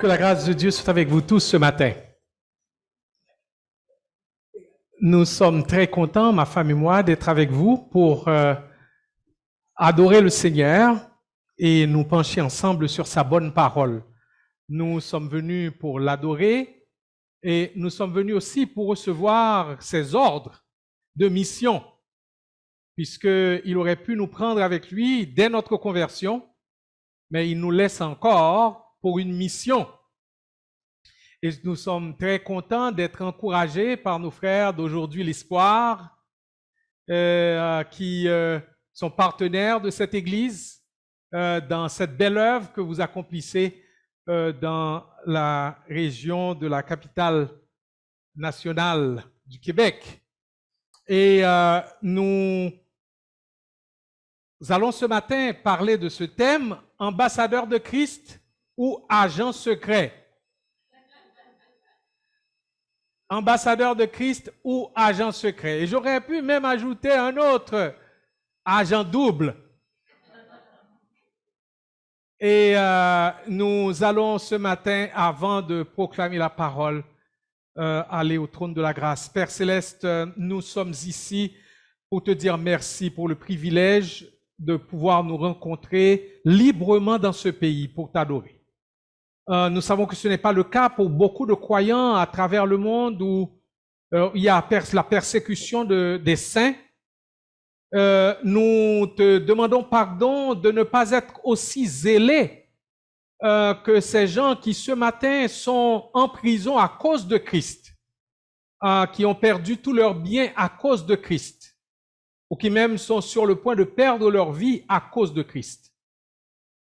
Que la grâce de Dieu soit avec vous tous ce matin. Nous sommes très contents, ma femme et moi, d'être avec vous pour adorer le Seigneur et nous pencher ensemble sur sa bonne parole. Nous sommes venus pour l'adorer et nous sommes venus aussi pour recevoir ses ordres de mission, puisqu'il aurait pu nous prendre avec lui dès notre conversion, mais il nous laisse encore pour une mission. Et nous sommes très contents d'être encouragés par nos frères d'aujourd'hui l'Espoir, qui sont partenaires de cette Église dans cette belle œuvre que vous accomplissez dans la région de la capitale nationale du Québec. Et nous allons ce matin parler de ce thème, ambassadeur de Christ ou agent secret. Ambassadeur de Christ ou agent secret. Et j'aurais pu même ajouter un autre, agent double. Et nous allons ce matin, avant de proclamer la parole, aller au trône de la grâce. Père Céleste, nous sommes ici pour te dire merci pour le privilège de pouvoir nous rencontrer librement dans ce pays pour t'adorer. Nous savons que ce n'est pas le cas pour beaucoup de croyants à travers le monde où il y a la persécution des saints. Nous te demandons pardon de ne pas être aussi zélés que ces gens qui ce matin sont en prison à cause de Christ, qui ont perdu tous leurs biens à cause de Christ, ou qui même sont sur le point de perdre leur vie à cause de Christ.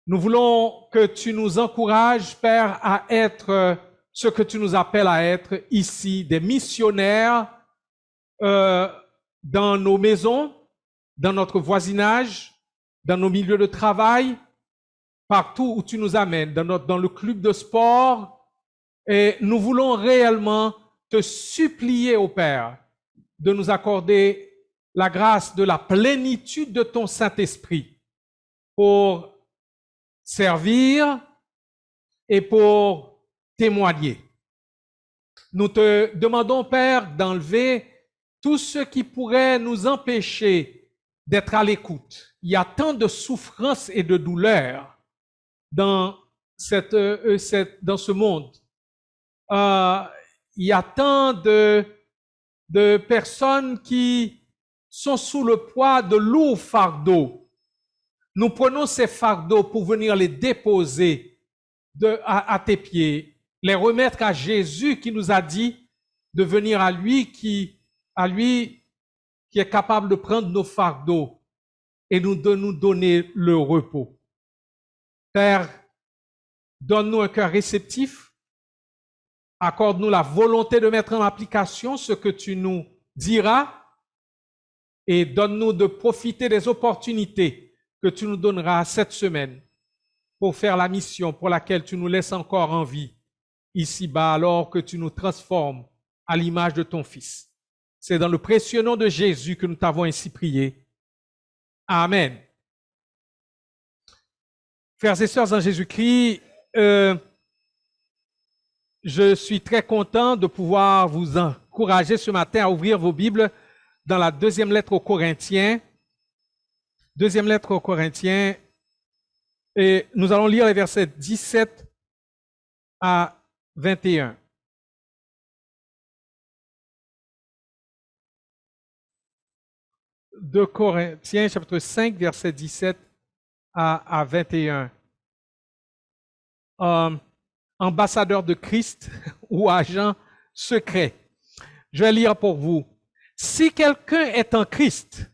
Nous voulons que tu nous encourages, Père, à être ce que tu nous appelles à être ici, des missionnaires dans nos maisons, dans notre voisinage, dans nos milieux de travail, partout où tu nous amènes, dans le club de sport. Et nous voulons réellement te supplier, ô Père, de nous accorder la grâce de la plénitude de ton Saint-Esprit pour servir et pour témoigner. Nous te demandons, Père, d'enlever tout ce qui pourrait nous empêcher d'être à l'écoute. Il y a tant de souffrance et de douleur dans ce monde. Il y a tant de personnes qui sont sous le poids de lourds fardeaux. Nous prenons ces fardeaux pour venir les déposer à tes pieds, les remettre à Jésus qui nous a dit de venir à lui qui est capable de prendre nos fardeaux et de nous donner le repos. Père, donne-nous un cœur réceptif, accorde-nous la volonté de mettre en application ce que tu nous diras et donne-nous de profiter des opportunités que tu nous donneras cette semaine pour faire la mission pour laquelle tu nous laisses encore en vie ici-bas alors que tu nous transformes à l'image de ton Fils. C'est dans le précieux nom de Jésus que nous t'avons ainsi prié. Amen. Frères et sœurs en Jésus-Christ, je suis très content de pouvoir vous encourager ce matin à ouvrir vos Bibles dans la deuxième lettre aux Corinthiens. Deuxième lettre aux Corinthiens, et nous allons lire les versets 17 à 21. De Corinthiens, chapitre 5, versets 17 à 21. Ambassadeur de Christ ou agent secret. Je vais lire pour vous. Si quelqu'un est en Christ,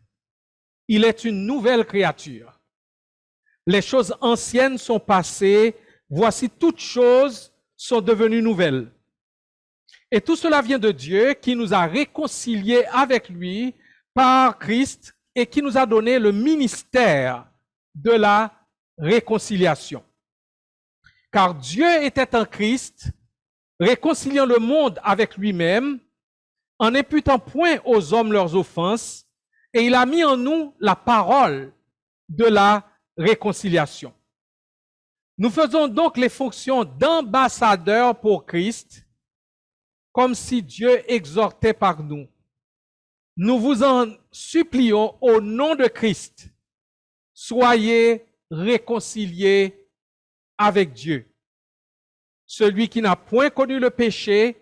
il est une nouvelle créature. Les choses anciennes sont passées, voici toutes choses sont devenues nouvelles. Et tout cela vient de Dieu qui nous a réconciliés avec lui par Christ et qui nous a donné le ministère de la réconciliation. Car Dieu était en Christ, réconciliant le monde avec lui-même, en n'imputant point aux hommes leurs offenses, et il a mis en nous la parole de la réconciliation. Nous faisons donc les fonctions d'ambassadeurs pour Christ, comme si Dieu exhortait par nous. Nous vous en supplions au nom de Christ, soyez réconciliés avec Dieu. Celui qui n'a point connu le péché,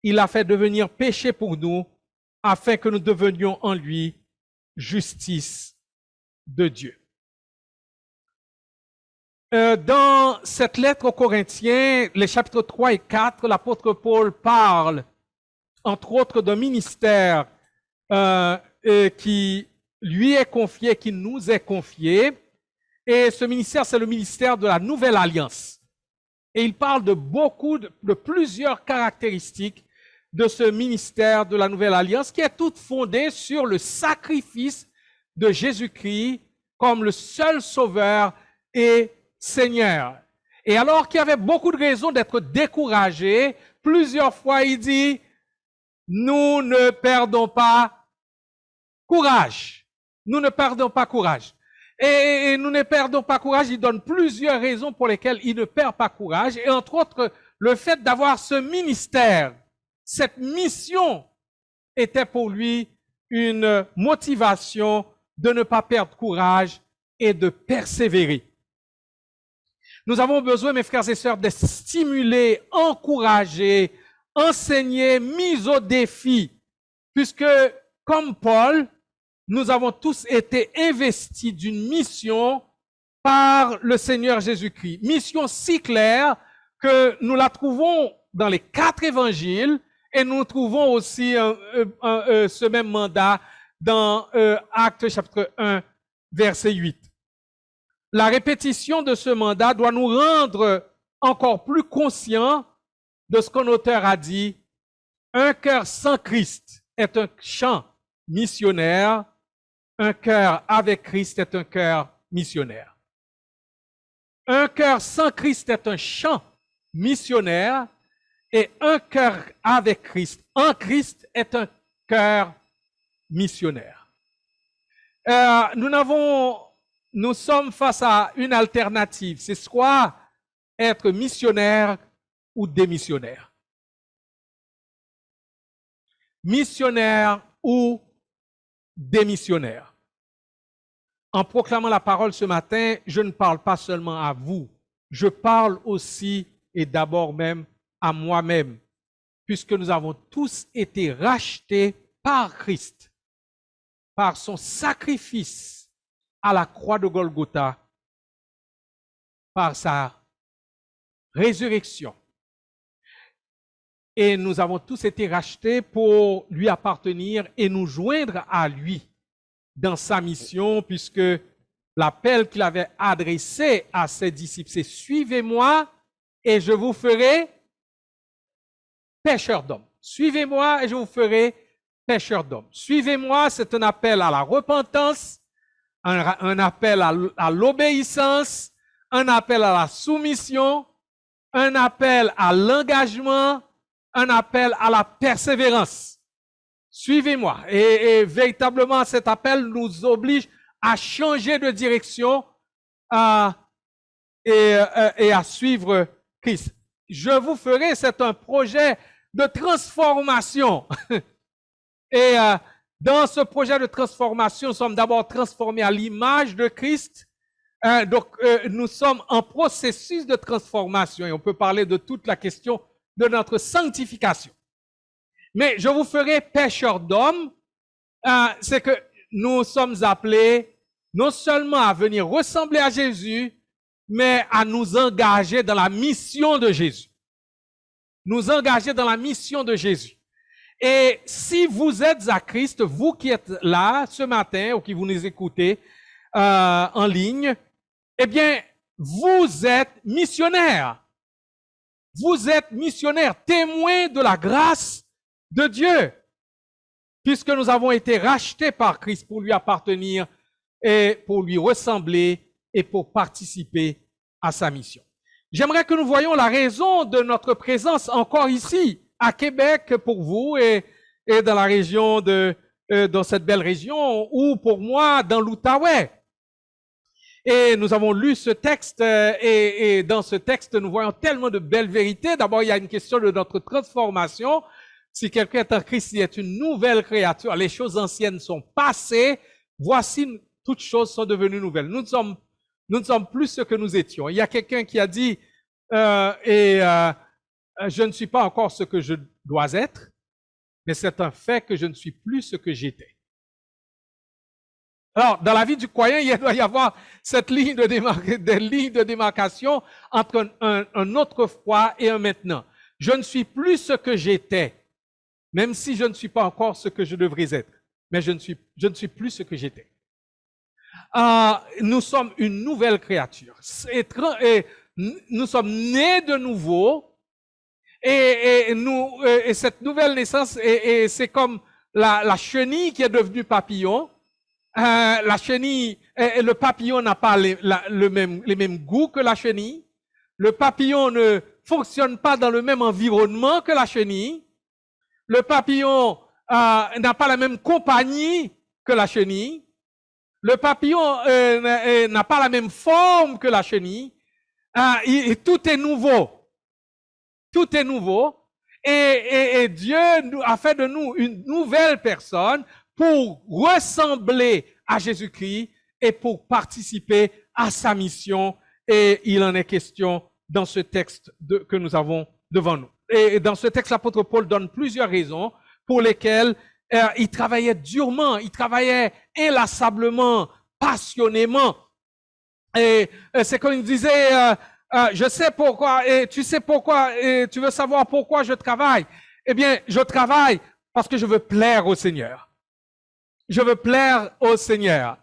il a fait devenir péché pour nous, afin que nous devenions en lui justice de Dieu. Dans cette lettre aux Corinthiens, les chapitres 3 et 4, l'apôtre Paul parle, entre autres, d'un ministère qui lui est confié, qui nous est confié. Et ce ministère, c'est le ministère de la Nouvelle Alliance. Et il parle de plusieurs caractéristiques de ce ministère de la Nouvelle Alliance qui est toute fondée sur le sacrifice de Jésus-Christ comme le seul sauveur et Seigneur. Et alors qu'il y avait beaucoup de raisons d'être découragé, plusieurs fois il dit, nous ne perdons pas courage. Nous ne perdons pas courage. Et nous ne perdons pas courage, il donne plusieurs raisons pour lesquelles il ne perd pas courage. Et entre autres, le fait d'avoir ce ministère, cette mission était pour lui une motivation de ne pas perdre courage et de persévérer. Nous avons besoin, mes frères et sœurs, d'être stimulés, encouragés, enseignés, mis au défi, puisque, comme Paul, nous avons tous été investis d'une mission par le Seigneur Jésus-Christ. Mission si claire que nous la trouvons dans les 4 évangiles et nous trouvons aussi ce même mandat dans Actes chapitre 1, verset 8. La répétition de ce mandat doit nous rendre encore plus conscients de ce qu'un auteur a dit. Un cœur sans Christ est un champ missionnaire. Un cœur avec Christ est un cœur missionnaire. Un cœur sans Christ est un champ missionnaire et un cœur avec Christ, en Christ, est un cœur missionnaire. Nous sommes face à une alternative. C'est soit être missionnaire ou démissionnaire. Missionnaire ou démissionnaire. En proclamant la parole ce matin, je ne parle pas seulement à vous, je parle aussi et d'abord même à moi-même, puisque nous avons tous été rachetés par Christ, par son sacrifice à la croix de Golgotha, par sa résurrection. Et nous avons tous été rachetés pour lui appartenir et nous joindre à lui dans sa mission, puisque l'appel qu'il avait adressé à ses disciples, c'est « Suivez-moi et je vous ferai pêcheurs d'hommes. Suivez-moi et je vous ferai pêcheurs d'hommes. » Suivez-moi, c'est un appel à la repentance, un appel à l'obéissance, un appel à la soumission, un appel à l'engagement, un appel à la persévérance. Suivez-moi. Et véritablement, cet appel nous oblige à changer de direction et à suivre Christ. Je vous ferai, c'est un projet de transformation. Et dans ce projet de transformation, nous sommes d'abord transformés à l'image de Christ. Donc, nous sommes en processus de transformation et on peut parler de toute la question de notre sanctification. Mais je vous ferai pêcheurs d'hommes, c'est que nous sommes appelés non seulement à venir ressembler à Jésus, mais à nous engager dans la mission de Jésus. Nous engager dans la mission de Jésus. Et si vous êtes à Christ, vous qui êtes là ce matin ou qui vous nous écoutez en ligne, eh bien, vous êtes missionnaires. Vous êtes missionnaires, témoins de la grâce de Dieu, puisque nous avons été rachetés par Christ pour lui appartenir et pour lui ressembler et pour participer à sa mission. J'aimerais que nous voyions la raison de notre présence encore ici, à Québec, pour vous et dans la région dans cette belle région, ou pour moi, dans l'Outaouais. Et nous avons lu ce texte et dans ce texte, nous voyons tellement de belles vérités. D'abord, il y a une question de notre transformation. Si quelqu'un est en Christ, il est une nouvelle créature. Les choses anciennes sont passées. Voici, toutes choses sont devenues nouvelles. Nous ne sommes plus ce que nous étions. Il y a quelqu'un qui a dit, je ne suis pas encore ce que je dois être, mais c'est un fait que je ne suis plus ce que j'étais. Alors, dans la vie du croyant, il doit y avoir cette ligne de démarcation entre un autrefois et un maintenant. Je ne suis plus ce que j'étais, même si je ne suis pas encore ce que je devrais être. Mais je ne suis plus ce que j'étais. Nous sommes une nouvelle créature. Et nous sommes nés de nouveau. Et cette nouvelle naissance, c'est comme la chenille qui est devenue papillon. La chenille, le papillon n'a pas les mêmes goûts que la chenille. Le papillon ne fonctionne pas dans le même environnement que la chenille. Le papillon n'a pas la même compagnie que la chenille. Le papillon n'a pas la même forme que la chenille. Tout est nouveau. Tout est nouveau. Et Dieu a fait de nous une nouvelle personne pour ressembler à Jésus-Christ et pour participer à sa mission. Et il en est question dans ce texte que nous avons devant nous. Et dans ce texte, l'apôtre Paul donne plusieurs raisons pour lesquelles il travaillait durement, il travaillait inlassablement, passionnément. Et c'est comme il disait, je sais pourquoi, et tu sais pourquoi, et tu veux savoir pourquoi je travaille. Eh bien, je travaille parce que je veux plaire au Seigneur. Je veux plaire au Seigneur.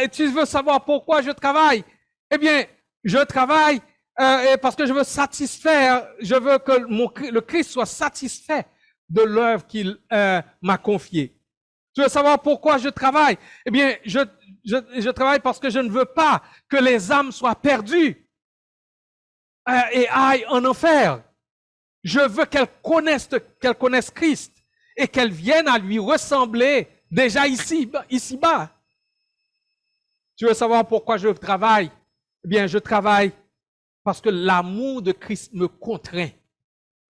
Et tu veux savoir pourquoi je travaille? Eh bien, je travaille parce que je veux satisfaire, je veux que le Christ soit satisfait de l'œuvre qu'il m'a confiée. Tu veux savoir pourquoi je travaille? Eh bien, je travaille parce que je ne veux pas que les âmes soient perdues et aillent en enfer. Je veux qu'elles connaissent Christ et qu'elles viennent à lui ressembler déjà ici-bas. Tu veux savoir pourquoi je travaille? Eh bien, je travaille parce que l'amour de Christ me contraint.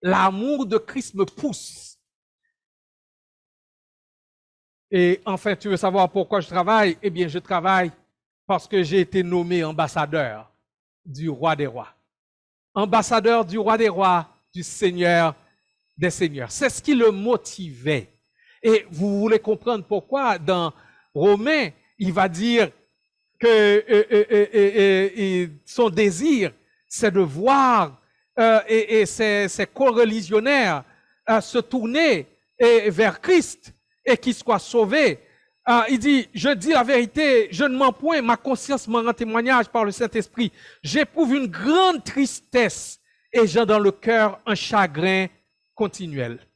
L'amour de Christ me pousse. Et enfin, tu veux savoir pourquoi je travaille? Eh bien, je travaille parce que j'ai été nommé ambassadeur du roi des rois. Ambassadeur du roi des rois, du Seigneur des seigneurs. C'est ce qui le motivait. Et vous voulez comprendre pourquoi dans Romains, il va dire que son désir, c'est de voir ses co-religionnaires se tourner vers Christ et qu'ils soient sauvés. Il dit, je dis la vérité, je ne mens point, ma conscience m'en rend témoignage par le Saint-Esprit. J'éprouve une grande tristesse et j'ai dans le cœur un chagrin continuel.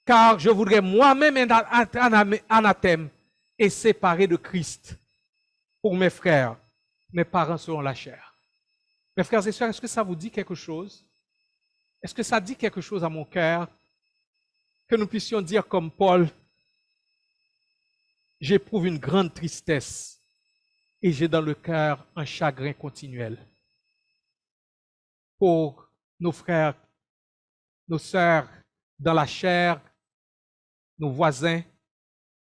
Car je voudrais moi-même être anathème et séparé de Christ pour mes frères, mes parents selon la chair. Mes frères et sœurs, est-ce que ça vous dit quelque chose? Est-ce que ça dit quelque chose à mon cœur? Que nous puissions dire comme Paul, j'éprouve une grande tristesse et j'ai dans le cœur un chagrin continuel pour nos frères, nos sœurs dans la chair, nos voisins,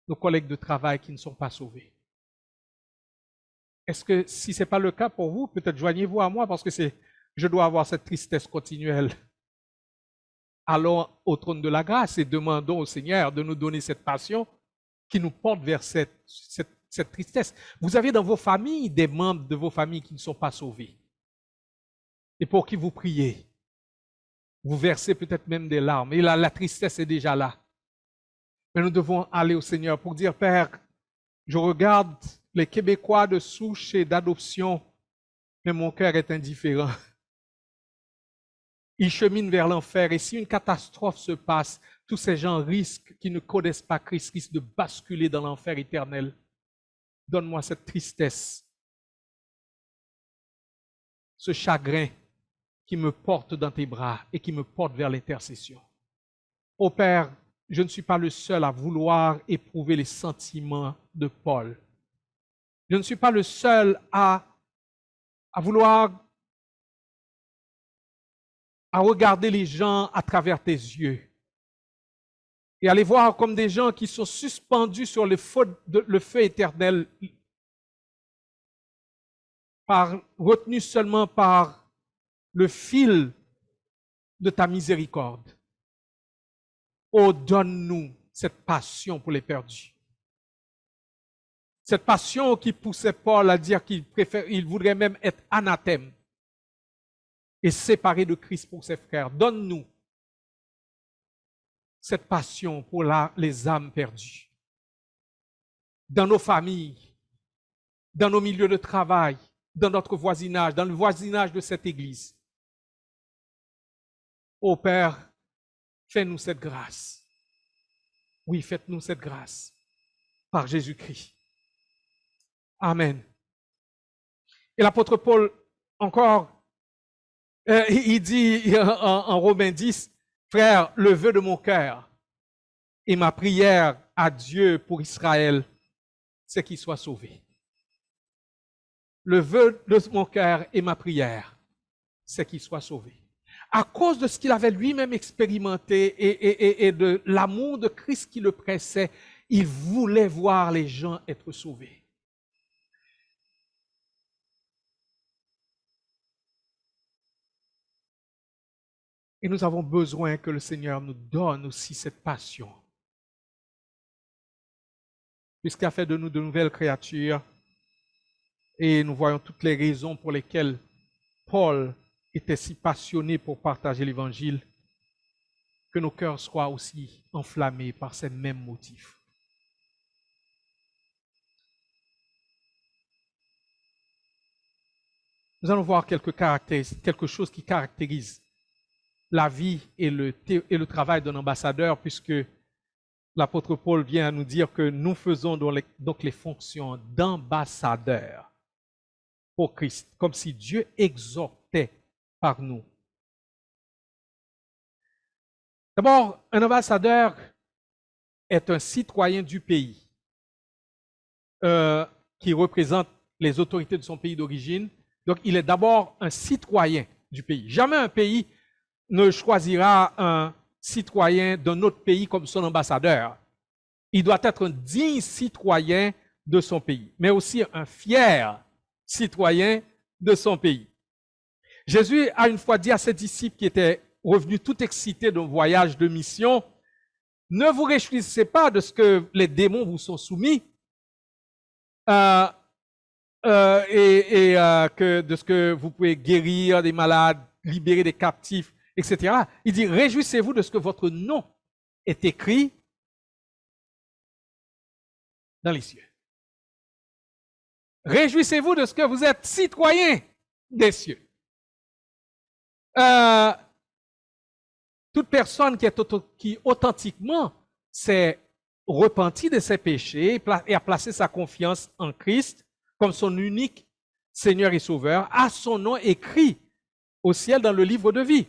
nos collègues de travail qui ne sont pas sauvés. Est-ce que si ce n'est pas le cas pour vous, peut-être joignez-vous à moi parce que je dois avoir cette tristesse continuelle. Allons au trône de la grâce et demandons au Seigneur de nous donner cette passion qui nous porte vers cette tristesse. Vous avez dans vos familles des membres de vos familles qui ne sont pas sauvés et pour qui vous priez. Vous versez peut-être même des larmes et la tristesse est déjà là. Mais nous devons aller au Seigneur pour dire, Père, je regarde les Québécois de souche et d'adoption, mais mon cœur est indifférent. Ils cheminent vers l'enfer et si une catastrophe se passe, tous ces gens qui ne connaissent pas Christ, risquent de basculer dans l'enfer éternel. Donne-moi cette tristesse, ce chagrin qui me porte dans tes bras et qui me porte vers l'intercession. Ô Père, je ne suis pas le seul à vouloir éprouver les sentiments de Paul. Je ne suis pas le seul à vouloir à regarder les gens à travers tes yeux et à les voir comme des gens qui sont suspendus sur le feu éternel, retenus seulement par le fil de ta miséricorde. Oh, donne-nous cette passion pour les perdus. Cette passion qui poussait Paul à dire qu'il voudrait même être anathème et séparé de Christ pour ses frères. Donne-nous cette passion pour les âmes perdues. Dans nos familles, dans nos milieux de travail, dans notre voisinage, dans le voisinage de cette Église. Ô Père, fais-nous cette grâce. Oui, faites-nous cette grâce par Jésus-Christ. Amen. Et l'apôtre Paul, encore, il dit en Romains 10, frère, le vœu de mon cœur et ma prière à Dieu pour Israël, c'est qu'il soit sauvé. Le vœu de mon cœur et ma prière, c'est qu'il soit sauvé. À cause de ce qu'il avait lui-même expérimenté et de l'amour de Christ qui le pressait, il voulait voir les gens être sauvés. Et nous avons besoin que le Seigneur nous donne aussi cette passion. Puisqu'il a fait de nous de nouvelles créatures, et nous voyons toutes les raisons pour lesquelles Paul était si passionné pour partager l'Évangile, que nos cœurs soient aussi enflammés par ces mêmes motifs. Nous allons voir quelque chose qui caractérise la vie et le travail d'un ambassadeur, puisque l'apôtre Paul vient à nous dire que nous faisons donc les fonctions d'ambassadeurs pour Christ, comme si Dieu exhortait par nous. D'abord, un ambassadeur est un citoyen du pays qui représente les autorités de son pays d'origine. Donc, il est d'abord un citoyen du pays. Jamais un pays ne choisira un citoyen d'un autre pays comme son ambassadeur. Il doit être un digne citoyen de son pays, mais aussi un fier citoyen de son pays. Jésus a une fois dit à ses disciples qui étaient revenus tout excités d'un voyage de mission, ne vous réjouissez pas de ce que les démons vous sont soumis que de ce que vous pouvez guérir des malades, libérer des captifs, etc. Il dit, réjouissez-vous de ce que votre nom est écrit dans les cieux. Réjouissez-vous de ce que vous êtes citoyen des cieux. Toute personne qui authentiquement s'est repentie de ses péchés et a placé sa confiance en Christ comme son unique Seigneur et Sauveur, a son nom écrit au ciel dans le livre de vie.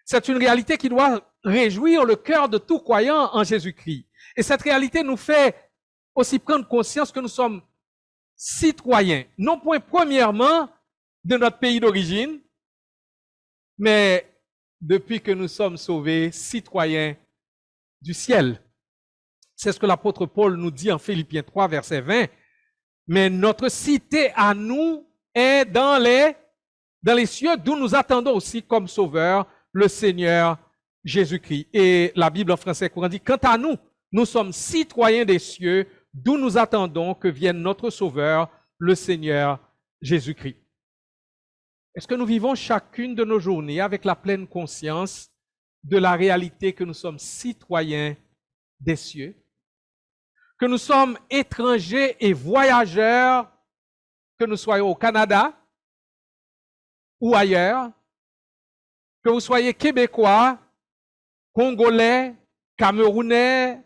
C'est une réalité qui doit réjouir le cœur de tout croyant en Jésus-Christ. Et cette réalité nous fait aussi prendre conscience que nous sommes citoyens, non point premièrement de notre pays d'origine, mais depuis que nous sommes sauvés, citoyens du ciel. C'est ce que l'apôtre Paul nous dit en Philippiens 3, verset 20. Mais notre cité à nous est dans les cieux, d'où nous attendons aussi comme sauveur le Seigneur Jésus-Christ. Et la Bible en français courant dit, quant à nous, nous sommes citoyens des cieux, d'où nous attendons que vienne notre sauveur, le Seigneur Jésus-Christ. Est-ce que nous vivons chacune de nos journées avec la pleine conscience de la réalité que nous sommes citoyens des cieux, que nous sommes étrangers et voyageurs, que nous soyons au Canada ou ailleurs, que vous soyez québécois, congolais, camerounais,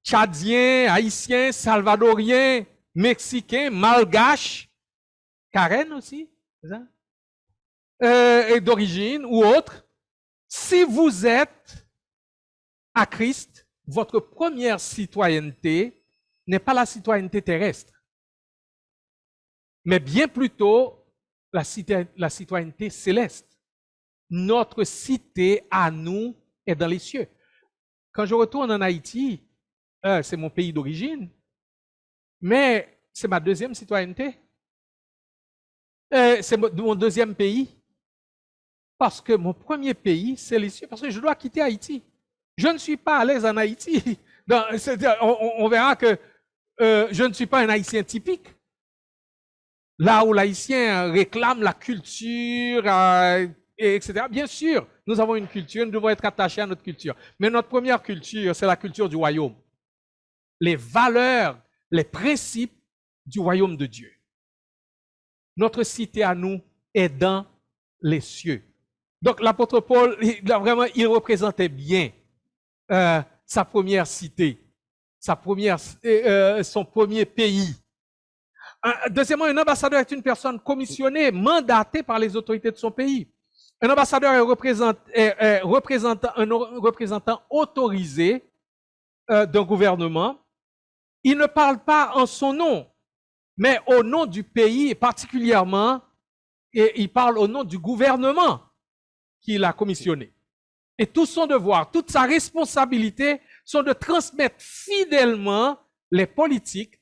tchadiens, haïtiens, salvadoriens, mexicains, malgaches, Karen aussi, c'est ça? Et d'origine ou autre, si vous êtes à Christ, votre première citoyenneté n'est pas la citoyenneté terrestre, mais bien plutôt la citoyenneté céleste. Notre cité à nous est dans les cieux. Quand je retourne en Haïti, c'est mon pays d'origine, mais c'est ma deuxième citoyenneté. C'est mon deuxième pays. Parce que mon premier pays, c'est les cieux. Parce que je dois quitter Haïti. Je ne suis pas à l'aise en Haïti. On verra que je ne suis pas un Haïtien typique. Là où l'Haïtien réclame la culture, etc. Bien sûr, nous avons une culture, nous devons être attachés à notre culture. Mais notre première culture, c'est la culture du royaume. Les valeurs, les principes du royaume de Dieu. Notre cité à nous est dans les cieux. Donc l'apôtre Paul, il représentait bien sa première cité, son premier pays. Deuxièmement, un ambassadeur est une personne commissionnée, mandatée par les autorités de son pays. Un ambassadeur est un représentant autorisé d'un gouvernement. Il ne parle pas en son nom, mais au nom du pays, et particulièrement, et il parle au nom du gouvernement qu'il a commissionné. Et tout son devoir, toute sa responsabilité sont de transmettre fidèlement les politiques,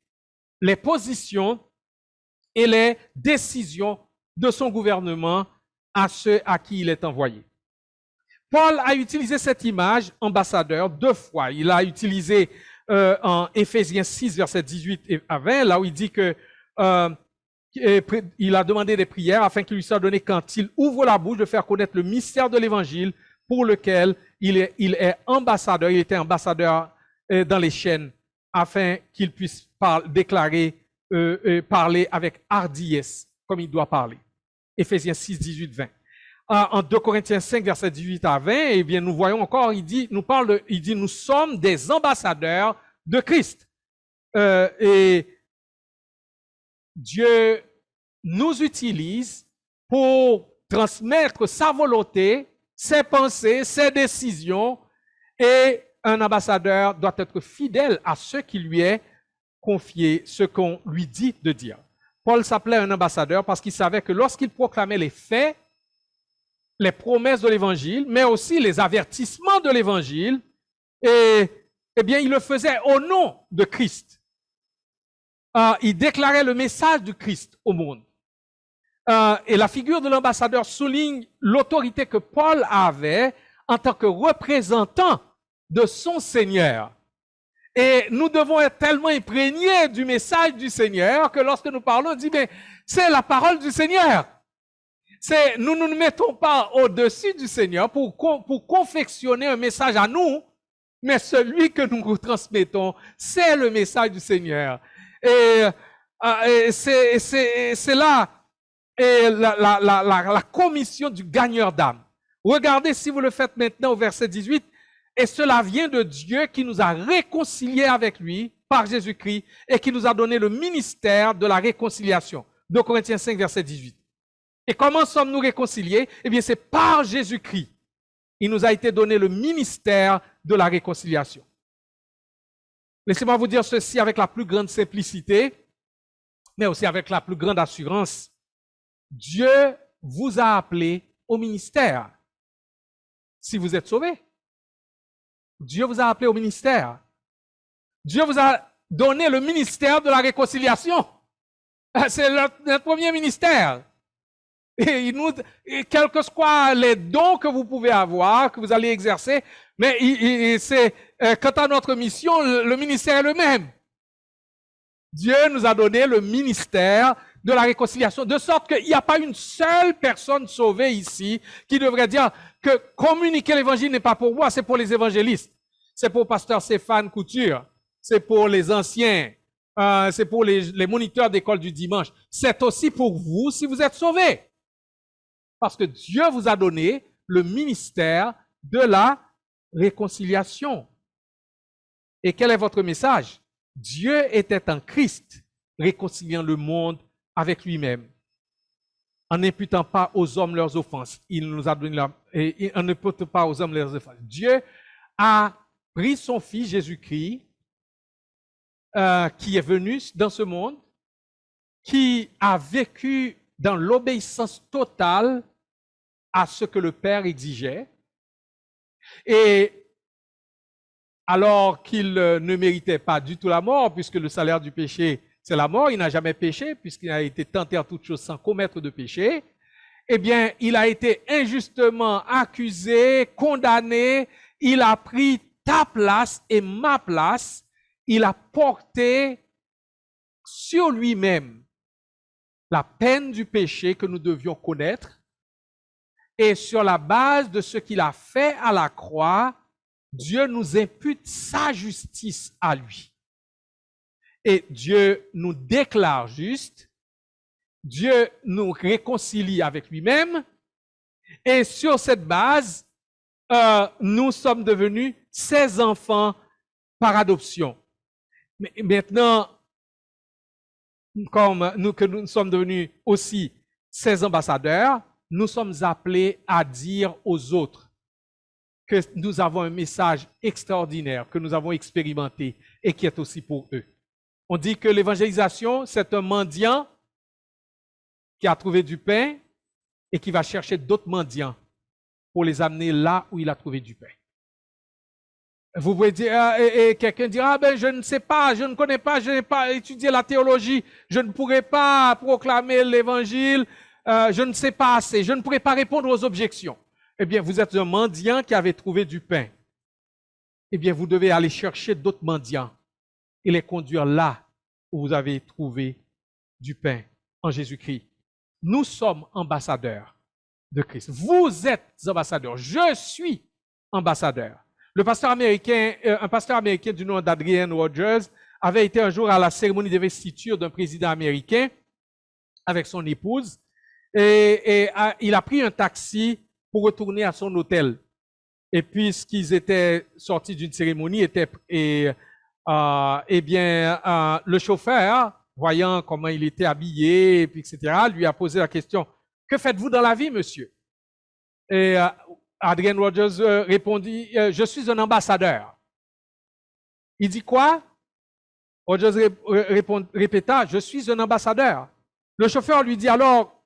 les positions et les décisions de son gouvernement à ceux à qui il est envoyé. Paul a utilisé cette image, ambassadeur, 2 fois. Il a utilisé en Éphésiens 6, versets 18 à 20, là où il dit que il a demandé des prières afin qu'il lui soit donné quand il ouvre la bouche de faire connaître le mystère de l'évangile pour lequel il est ambassadeur, il était ambassadeur dans les chaînes afin qu'il puisse parler avec hardiesse comme il doit parler. Éphésiens 6, 18, 20. En 2 Corinthiens 5, versets 18 à 20, eh bien, nous voyons encore, il dit, nous sommes des ambassadeurs de Christ. Et Dieu nous utilise pour transmettre sa volonté, ses pensées, ses décisions, et un ambassadeur doit être fidèle à ce qui lui est confié, ce qu'on lui dit de dire. Paul s'appelait un ambassadeur parce qu'il savait que lorsqu'il proclamait les faits, les promesses de l'Évangile, mais aussi les avertissements de l'Évangile, eh bien, il le faisait au nom de Christ. Il déclarait le message du Christ au monde. Et la figure de l'ambassadeur souligne l'autorité que Paul avait en tant que représentant de son Seigneur. Et nous devons être tellement imprégnés du message du Seigneur que lorsque nous parlons, on dit, mais c'est la parole du Seigneur. Nous ne nous mettons pas au-dessus du Seigneur pour confectionner un message à nous, mais celui que nous transmettons, c'est le message du Seigneur. Et c'est là la commission du gagneur d'âme. Regardez si vous le faites maintenant au verset 18. Et cela vient de Dieu qui nous a réconciliés avec lui par Jésus-Christ et qui nous a donné le ministère de la réconciliation. 2 Corinthiens 5, verset 18. Et comment sommes-nous réconciliés? Eh bien, c'est par Jésus-Christ. Il nous a été donné le ministère de la réconciliation. Laissez-moi vous dire ceci avec la plus grande simplicité, mais aussi avec la plus grande assurance. Dieu vous a appelé au ministère si vous êtes sauvés. Dieu vous a appelé au ministère. Dieu vous a donné le ministère de la réconciliation. C'est notre premier ministère. Et quels que soient les dons que vous pouvez avoir, que vous allez exercer, mais quant à notre mission, le ministère est le même. Dieu nous a donné le ministère de la réconciliation, de sorte qu'il n'y a pas une seule personne sauvée ici qui devrait dire que communiquer l'évangile n'est pas pour moi, c'est pour les évangélistes, c'est pour pasteur Stéphane Couture, c'est pour les anciens, c'est pour les moniteurs d'école du dimanche. C'est aussi pour vous si vous êtes sauvés. Parce que Dieu vous a donné le ministère de la réconciliation. Et quel est votre message? Dieu était en Christ, réconciliant le monde avec lui-même, en n'imputant pas aux hommes leurs offenses. Il nous a donné et on n'impute pas aux hommes leurs offenses. Dieu a pris son Fils Jésus-Christ qui est venu dans ce monde, qui a vécu dans l'obéissance totale à ce que le Père exigeait, et alors qu'il ne méritait pas du tout la mort, puisque le salaire du péché, c'est la mort, il n'a jamais péché, puisqu'il a été tenté en toutes choses sans commettre de péché, eh bien, il a été injustement accusé, condamné, il a pris ta place et ma place, il a porté sur lui-même la peine du péché que nous devions connaître, et sur la base de ce qu'il a fait à la croix, Dieu nous impute sa justice à lui. Et Dieu nous déclare justes, Dieu nous réconcilie avec lui-même, et sur cette base, nous sommes devenus ses enfants par adoption. Mais maintenant, comme nous sommes devenus aussi ses ambassadeurs, nous sommes appelés à dire aux autres que nous avons un message extraordinaire que nous avons expérimenté et qui est aussi pour eux. On dit que l'évangélisation, c'est un mendiant qui a trouvé du pain et qui va chercher d'autres mendiants pour les amener là où il a trouvé du pain. Vous pouvez dire, et quelqu'un dira, ah ben je ne sais pas, je ne connais pas, je n'ai pas étudié la théologie, je ne pourrai pas proclamer l'évangile, je ne sais pas assez, je ne pourrai pas répondre aux objections. Eh bien, vous êtes un mendiant qui avait trouvé du pain. Eh bien, vous devez aller chercher d'autres mendiants et les conduire là où vous avez trouvé du pain en Jésus-Christ. Nous sommes ambassadeurs de Christ. Vous êtes ambassadeurs. Je suis ambassadeur. Un pasteur américain du nom d'Adrian Rogers avait été un jour à la cérémonie d'investiture d'un président américain avec son épouse et il a pris un taxi pour retourner à son hôtel. Et puisqu'ils étaient sortis d'une cérémonie, le chauffeur, voyant comment il était habillé, etc., lui a posé la question, « Que faites-vous dans la vie, monsieur ?» Et Adrian Rogers répondit, « Je suis un ambassadeur. » Il dit quoi? Rogers répéta, « Je suis un ambassadeur. » Le chauffeur lui dit, « Alors,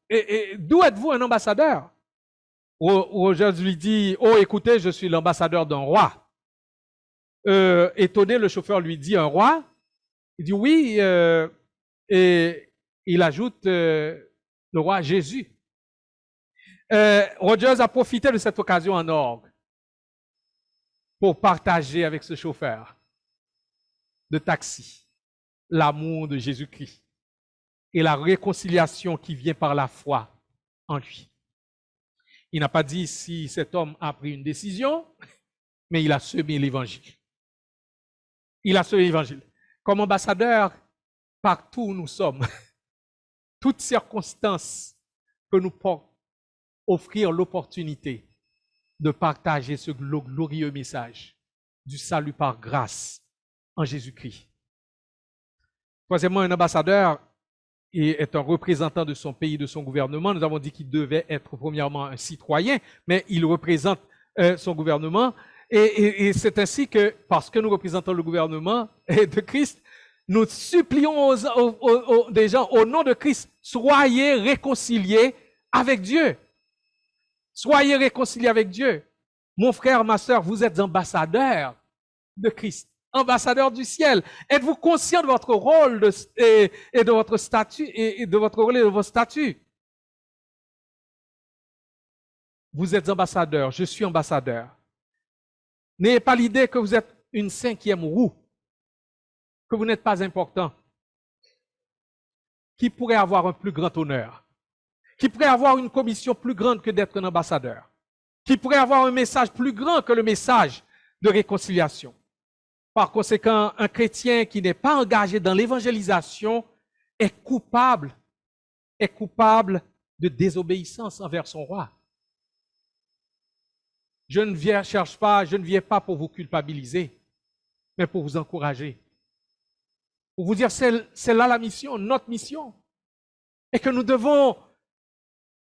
d'où êtes-vous un ambassadeur? » Rogers lui dit, « Oh, écoutez, je suis l'ambassadeur d'un roi. » Étonné, le chauffeur lui dit, « Un roi? » Il dit, « Oui. » Et il ajoute, le roi Jésus. Rogers a profité de cette occasion en orgue pour partager avec ce chauffeur de taxi l'amour de Jésus-Christ et la réconciliation qui vient par la foi en lui. Il n'a pas dit si cet homme a pris une décision, mais il a semé l'évangile. Il a semé l'évangile. Comme ambassadeur, partout où nous sommes, toutes circonstances que nous portons, offrir l'opportunité de partager ce glorieux message du salut par grâce en Jésus-Christ. Troisièmement, un ambassadeur est un représentant de son pays, de son gouvernement. Nous avons dit qu'il devait être premièrement un citoyen, mais il représente son gouvernement. Et c'est ainsi que, parce que nous représentons le gouvernement de Christ, nous supplions des gens au nom de Christ, soyez réconciliés avec Dieu. Soyez réconciliés avec Dieu. Mon frère, ma sœur, vous êtes ambassadeurs de Christ, ambassadeurs du ciel. Êtes-vous conscient de votre rôle et de votre statut et de votre rôle et de vos statuts? Vous êtes ambassadeurs, je suis ambassadeur. N'ayez pas l'idée que vous êtes une cinquième roue, que vous n'êtes pas important. Qui pourrait avoir un plus grand honneur? Qui pourrait avoir une commission plus grande que d'être un ambassadeur? Qui pourrait avoir un message plus grand que le message de réconciliation? Par conséquent, un chrétien qui n'est pas engagé dans l'évangélisation est coupable de désobéissance envers son roi. Je ne viens pas pour vous culpabiliser, mais pour vous encourager. Pour vous dire, c'est là la mission, notre mission. Et que nous devons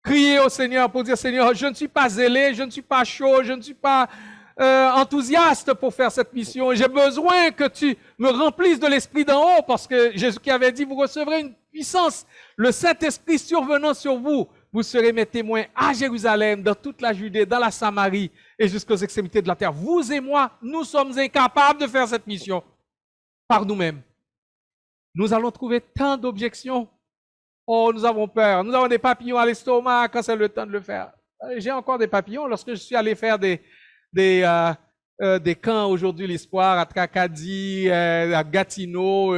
crier au Seigneur pour dire, Seigneur, je ne suis pas zélé, je ne suis pas chaud, je ne suis pas enthousiaste pour faire cette mission. Et j'ai besoin que tu me remplisses de l'Esprit d'en haut, parce que Jésus qui avait dit, vous recevrez une puissance, le Saint-Esprit survenant sur vous, vous serez mes témoins à Jérusalem, dans toute la Judée, dans la Samarie et jusqu'aux extrémités de la terre. Vous et moi, nous sommes incapables de faire cette mission par nous-mêmes. Nous allons trouver tant d'objections. Oh, nous avons peur. Nous avons des papillons à l'estomac quand c'est le temps de le faire. J'ai encore des papillons lorsque je suis allé faire des camps aujourd'hui, l'Espoir, à Tracadie, à Gatineau.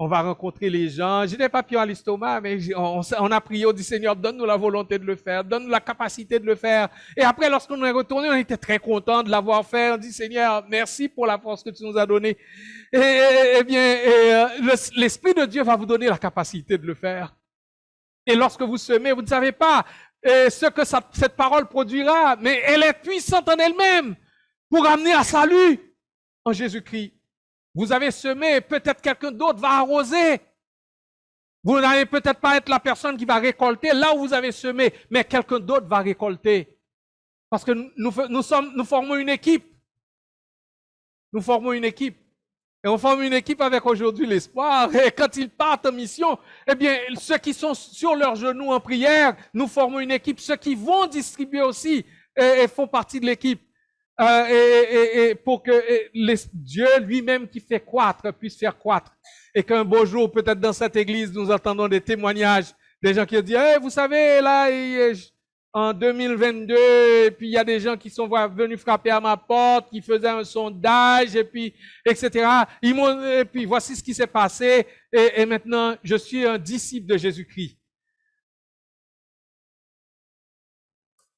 On va rencontrer les gens. J'ai des papillons à l'estomac, mais on a prié, on dit Seigneur, donne-nous la volonté de le faire, donne-nous la capacité de le faire. Et après, lorsqu'on est retourné, on était très contents de l'avoir fait. On dit Seigneur, merci pour la force que tu nous as donnée. Eh bien, l'Esprit de Dieu va vous donner la capacité de le faire. Et lorsque vous semez, vous ne savez pas ce que cette parole produira, mais elle est puissante en elle-même pour amener à salut en Jésus-Christ. Vous avez semé, peut-être quelqu'un d'autre va arroser. Vous n'allez peut-être pas être la personne qui va récolter là où vous avez semé, mais quelqu'un d'autre va récolter. Parce que nous formons une équipe. Nous formons une équipe. Et on forme une équipe avec aujourd'hui l'Espoir. Et quand ils partent en mission, eh bien, ceux qui sont sur leurs genoux en prière, nous formons une équipe. Ceux qui vont distribuer aussi et font partie de l'équipe. Pour que Dieu lui-même qui fait croître puisse faire croître. Et qu'un beau jour, peut-être dans cette église, nous entendons des témoignages, des gens qui disent, hey, vous savez, là, en 2022, et puis il y a des gens qui sont venus frapper à ma porte, qui faisaient un sondage, et puis, etc. Et puis voici ce qui s'est passé, et maintenant, je suis un disciple de Jésus-Christ.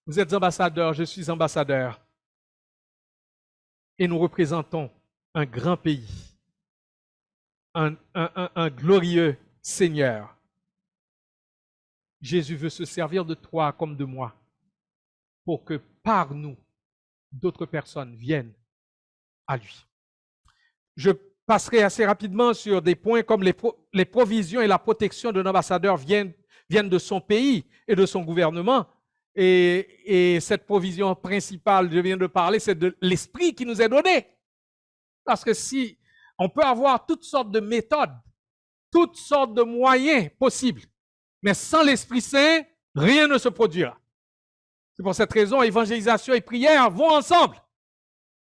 Vous êtes ambassadeur, je suis ambassadeur. Et nous représentons un grand pays, un glorieux Seigneur. Jésus veut se servir de toi comme de moi pour que par nous, d'autres personnes viennent à lui. Je passerai assez rapidement sur des points comme les provisions et la protection d'un ambassadeur viennent de son pays et de son gouvernement. Et cette provision principale, je viens de parler, c'est de l'esprit qui nous est donné. Parce que si on peut avoir toutes sortes de méthodes, toutes sortes de moyens possibles, mais sans l'Esprit Saint, rien ne se produira. C'est pour cette raison, évangélisation et prière vont ensemble.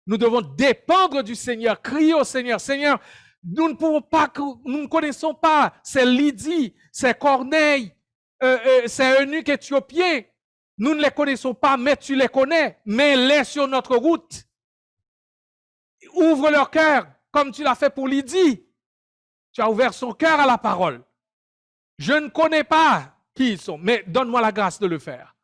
Nous devons dépendre du Seigneur, crier au Seigneur. Seigneur, nous ne connaissons pas, c'est Lydie, c'est Corneille, c'est eunuque éthiopien. Nous ne les connaissons pas, mais tu les connais. Mets-les sur notre route. Ouvre leur cœur, comme tu l'as fait pour Lydie. Tu as ouvert son cœur à la parole. Je ne connais pas qui ils sont, mais donne-moi la grâce de le faire.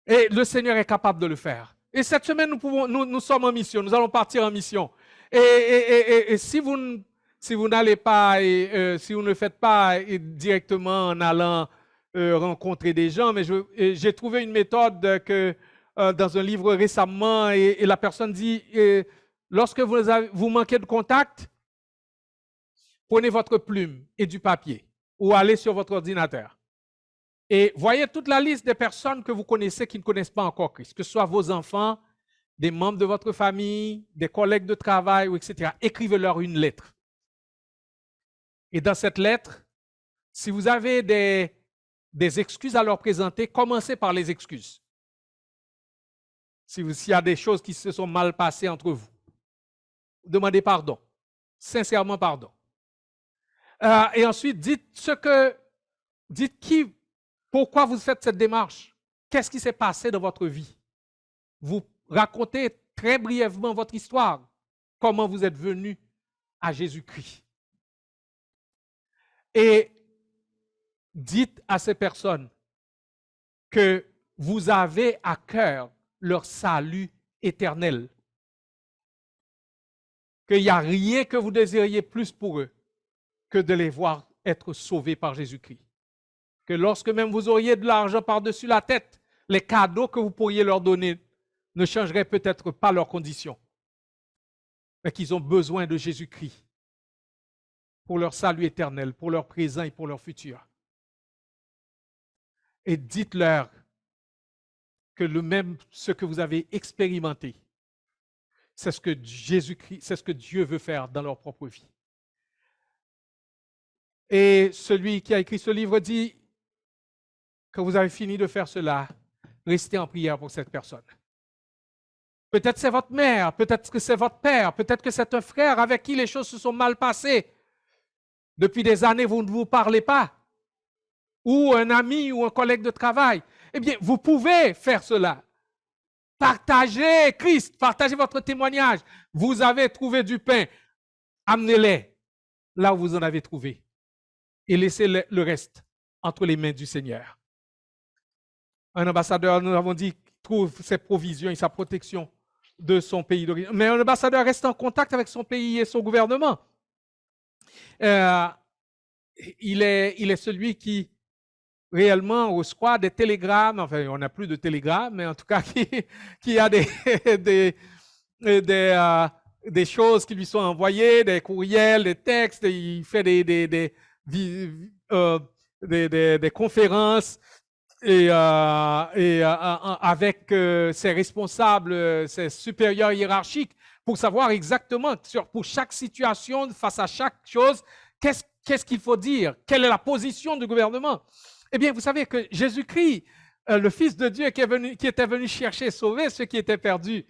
Et le Seigneur est capable de le faire. Et cette semaine, nous sommes en mission, nous allons partir en mission. Et si vous n'allez pas, si vous ne le faites pas directement en allant rencontrer des gens, mais j'ai trouvé une méthode dans un livre récemment, et la personne dit, lorsque vous manquez de contact, prenez votre plume et du papier ou allez sur votre ordinateur. Et voyez toute la liste des personnes que vous connaissez qui ne connaissent pas encore Christ, que ce soit vos enfants, des membres de votre famille, des collègues de travail, etc. Écrivez-leur une lettre. Et dans cette lettre, si vous avez des excuses à leur présenter, commencez par les excuses. S'il y a des choses qui se sont mal passées entre vous, demandez pardon, sincèrement pardon. Et ensuite, pourquoi vous faites cette démarche? Qu'est-ce qui s'est passé dans votre vie? Vous racontez très brièvement votre histoire, comment vous êtes venu à Jésus-Christ. Et dites à ces personnes que vous avez à cœur leur salut éternel. Qu'il n'y a rien que vous désiriez plus pour eux que de les voir être sauvés par Jésus-Christ. Que lorsque même vous auriez de l'argent par-dessus la tête, les cadeaux que vous pourriez leur donner ne changeraient peut-être pas leurs conditions, mais qu'ils ont besoin de Jésus-Christ pour leur salut éternel, pour leur présent et pour leur futur. Et dites-leur que ce que vous avez expérimenté, c'est ce que Jésus-Christ, c'est ce que Dieu veut faire dans leur propre vie. Et celui qui a écrit ce livre dit que vous avez fini de faire cela, restez en prière pour cette personne. Peut-être c'est votre mère, peut-être que c'est votre père, peut-être que c'est un frère avec qui les choses se sont mal passées. Depuis des années, vous ne vous parlez pas. Ou un ami ou un collègue de travail. Eh bien, vous pouvez faire cela. Partagez Christ, partagez votre témoignage. Vous avez trouvé du pain, amenez-les là où vous en avez trouvé. Et laissez le reste entre les mains du Seigneur. Un ambassadeur, nous avons dit, trouve ses provisions et sa protection de son pays d'origine. Mais un ambassadeur reste en contact avec son pays et son gouvernement. Il est celui qui réellement reçoit des télégrammes, enfin on n'a plus de télégrammes, mais en tout cas qui a des choses qui lui sont envoyées, des courriels, des textes, il fait des conférences et avec ses responsables, ses supérieurs hiérarchiques pour savoir exactement pour chaque situation, face à chaque chose, qu'est-ce qu'il faut dire, quelle est la position du gouvernement. Eh bien, vous savez que Jésus-Christ, le Fils de Dieu qui était venu chercher et sauver ceux qui étaient perdus,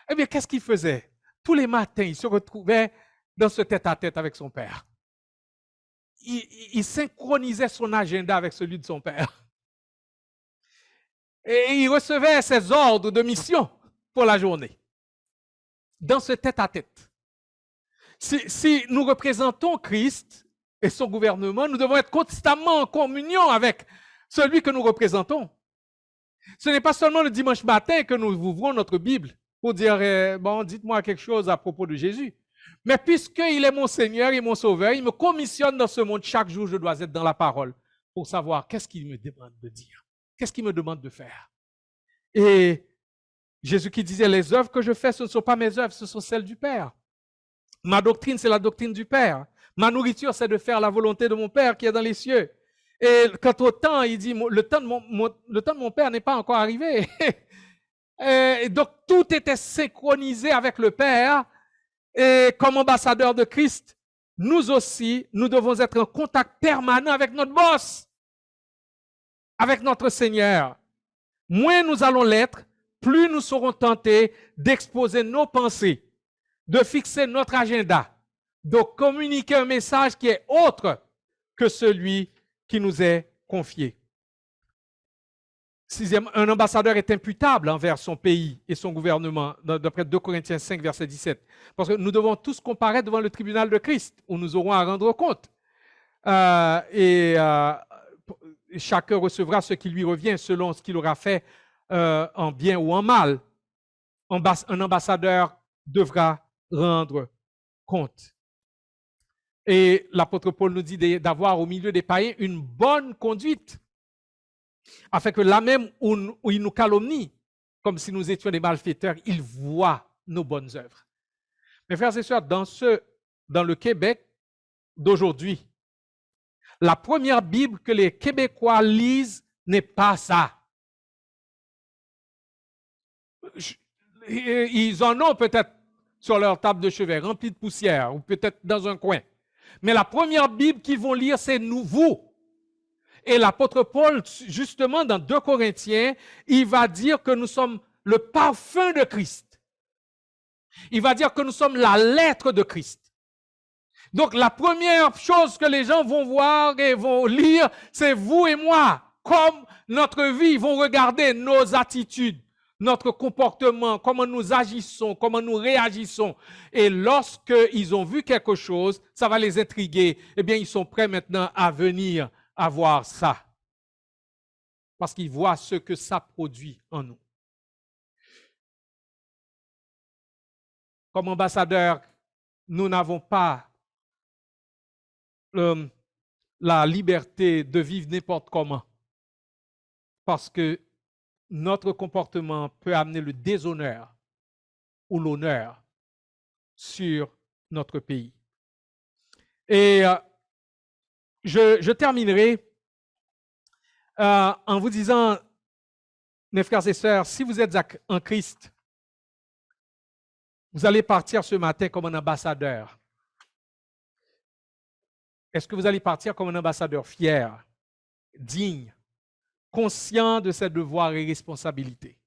eh bien, qu'est-ce qu'il faisait? Tous les matins, il se retrouvait dans ce tête-à-tête avec son Père. Il synchronisait son agenda avec celui de son Père. Et il recevait ses ordres de mission pour la journée. Dans ce tête-à-tête. Si nous représentons Christ et son gouvernement, nous devons être constamment en communion avec celui que nous représentons. Ce n'est pas seulement le dimanche matin que nous ouvrons notre Bible pour dire, bon, dites-moi quelque chose à propos de Jésus. Mais puisqu'il est mon Seigneur et mon Sauveur, il me commissionne dans ce monde. Chaque jour, je dois être dans la parole pour savoir qu'est-ce qu'il me demande de dire, qu'est-ce qu'il me demande de faire. Et Jésus qui disait, les œuvres que je fais, ce ne sont pas mes œuvres, ce sont celles du Père. Ma doctrine, c'est la doctrine du Père. Ma nourriture, c'est de faire la volonté de mon Père qui est dans les cieux. Et quant au temps, il dit, le temps de mon Père n'est pas encore arrivé. Et donc, tout était synchronisé avec le Père. Et comme ambassadeurs de Christ, nous aussi, nous devons être en contact permanent avec notre boss, avec notre Seigneur. Moins nous allons l'être, plus nous serons tentés d'exposer nos pensées, de fixer notre agenda, de communiquer un message qui est autre que celui qui nous est confié. Sixième, un ambassadeur est imputable envers son pays et son gouvernement, d'après 2 Corinthiens 5, verset 17. Parce que nous devons tous comparaître devant le tribunal de Christ, où nous aurons à rendre compte. Chacun recevra ce qui lui revient selon ce qu'il aura fait en bien ou en mal. Un ambassadeur devra rendre compte. Et l'apôtre Paul nous dit d'avoir au milieu des païens une bonne conduite, afin que là même où ils nous calomnient, comme si nous étions des malfaiteurs, ils voient nos bonnes œuvres. Mes frères et sœurs, dans le Québec d'aujourd'hui, la première Bible que les Québécois lisent n'est pas ça. Ils en ont peut-être sur leur table de chevet, remplie de poussière, ou peut-être dans un coin. Mais la première Bible qu'ils vont lire, c'est vous. Et l'apôtre Paul, justement, dans 2 Corinthiens, il va dire que nous sommes le parfum de Christ. Il va dire que nous sommes la lettre de Christ. Donc, la première chose que les gens vont voir et vont lire, c'est vous et moi. Comme notre vie, ils vont regarder nos attitudes, notre comportement, comment nous agissons, comment nous réagissons. Et lorsqu'ils ont vu quelque chose, ça va les intriguer. Eh bien, ils sont prêts maintenant à venir à voir ça. Parce qu'ils voient ce que ça produit en nous. Comme ambassadeurs, nous n'avons pas la liberté de vivre n'importe comment. Parce que notre comportement peut amener le déshonneur ou l'honneur sur notre pays. Et je terminerai en vous disant Mes frères et sœurs, si vous êtes en Christ, vous allez partir ce matin comme un ambassadeur. Est-ce que vous allez partir comme un ambassadeur fier, digne, conscient de ses devoirs et responsabilités?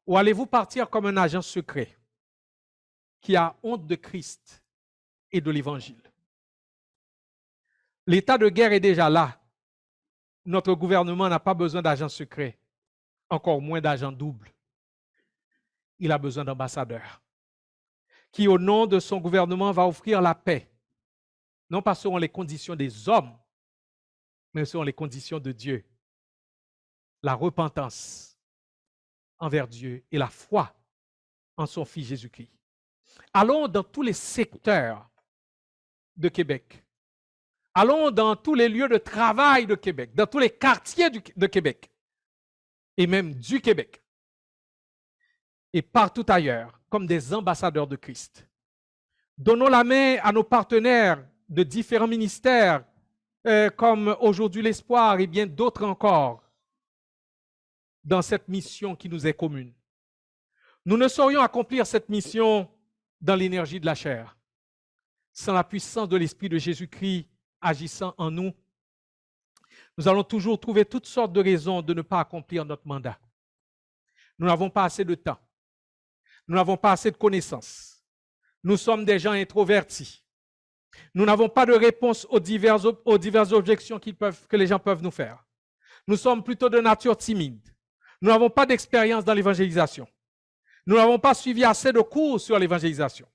Ou allez-vous partir comme un agent secret qui a honte de Christ et de l'Évangile? L'état de guerre est déjà là. Notre gouvernement n'a pas besoin d'agents secrets, encore moins d'agents doubles. Il a besoin d'ambassadeurs qui, au nom de son gouvernement, va offrir la paix, non pas selon les conditions des hommes, mais selon les conditions de Dieu. La repentance envers Dieu et la foi en son Fils Jésus-Christ. Allons dans tous les secteurs de Québec. Allons dans tous les lieux de travail de Québec, dans tous les quartiers de Québec, et même du Québec, et partout ailleurs, comme des ambassadeurs de Christ. Donnons la main à nos partenaires de différents ministères, comme aujourd'hui l'Espoir et bien d'autres encore, dans cette mission qui nous est commune. Nous ne saurions accomplir cette mission dans l'énergie de la chair, sans la puissance de l'Esprit de Jésus-Christ agissant en nous. Nous allons toujours trouver toutes sortes de raisons de ne pas accomplir notre mandat. Nous n'avons pas assez de temps. Nous n'avons pas assez de connaissances. Nous sommes des gens introvertis. Nous n'avons pas de réponse aux diverses objections que les gens peuvent nous faire. Nous sommes plutôt de nature timide. Nous n'avons pas d'expérience dans l'évangélisation. Nous n'avons pas suivi assez de cours sur l'évangélisation.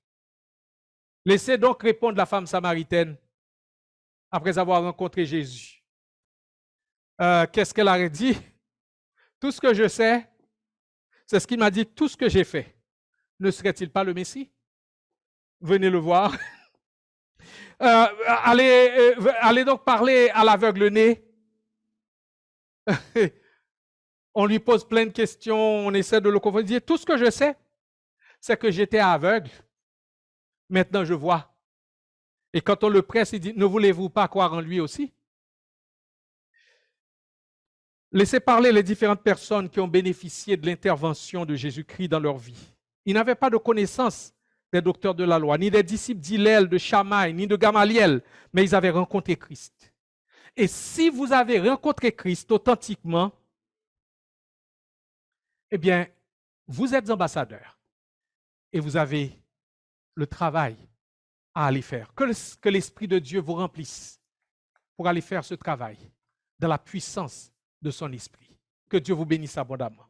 Laissez donc répondre la femme samaritaine après avoir rencontré Jésus. Qu'est-ce qu'elle a dit? Tout ce que je sais, c'est ce qu'il m'a dit, tout ce que j'ai fait. Ne serait-il pas le Messie? Venez le voir. Allez donc parler à l'aveugle-né. On lui pose plein de questions, on essaie de le comprendre. Il dit, tout ce que je sais, c'est que j'étais aveugle. Maintenant, je vois. Et quand on le presse, il dit, ne voulez-vous pas croire en lui aussi? Laissez parler les différentes personnes qui ont bénéficié de l'intervention de Jésus-Christ dans leur vie. Ils n'avaient pas de connaissance des docteurs de la loi, ni des disciples d'Hillel, de Shammai, ni de Gamaliel, mais ils avaient rencontré Christ. Et si vous avez rencontré Christ authentiquement, eh bien, vous êtes ambassadeur et vous avez le travail à aller faire. Que l'Esprit de Dieu vous remplisse pour aller faire ce travail dans la puissance de son Esprit. Que Dieu vous bénisse abondamment.